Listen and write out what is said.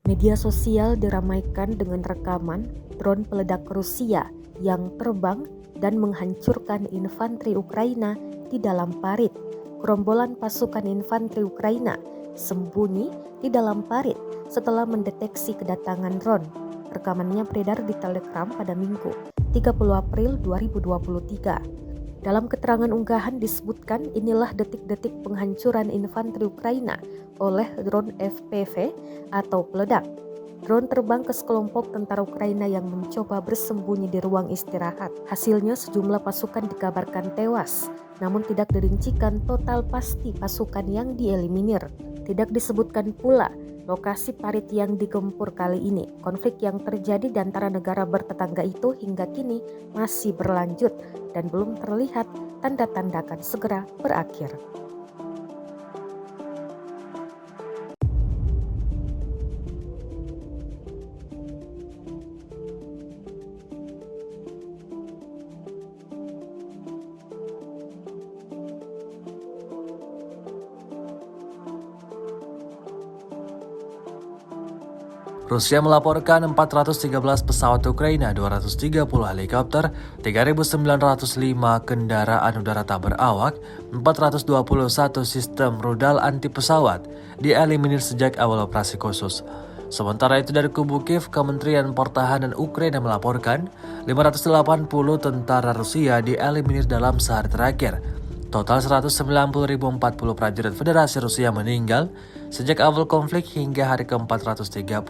Media sosial diramaikan dengan rekaman drone peledak Rusia yang terbang dan menghancurkan infanteri Ukraina di dalam parit. Gerombolan pasukan infanteri Ukraina sembunyi di dalam parit setelah mendeteksi kedatangan drone. Rekamannya beredar di Telegram pada Minggu, 30 April 2023. Dalam keterangan unggahan disebutkan inilah detik-detik penghancuran infanteri Ukraina oleh drone FPV atau peledak. Drone terbang ke sekelompok tentara Ukraina yang mencoba bersembunyi di ruang istirahat. Hasilnya sejumlah pasukan dikabarkan tewas, namun tidak dirincikan total pasti pasukan yang dieliminir. Tidak disebutkan pula lokasi parit yang digempur kali ini. Konflik yang terjadi di antara negara bertetangga itu hingga kini masih berlanjut dan belum terlihat tanda-tanda akan segera berakhir. Rusia melaporkan 413 pesawat Ukraina, 230 helikopter, 3.905 kendaraan udara tak berawak, 421 sistem rudal anti pesawat dieliminir sejak awal operasi khusus. Sementara itu dari kubu Kiev, Kementerian Pertahanan Ukraina melaporkan 580 tentara Rusia dieliminir dalam sehari terakhir. Total 190.040 prajurit Federasi Rusia meninggal sejak awal konflik hingga hari ke-431.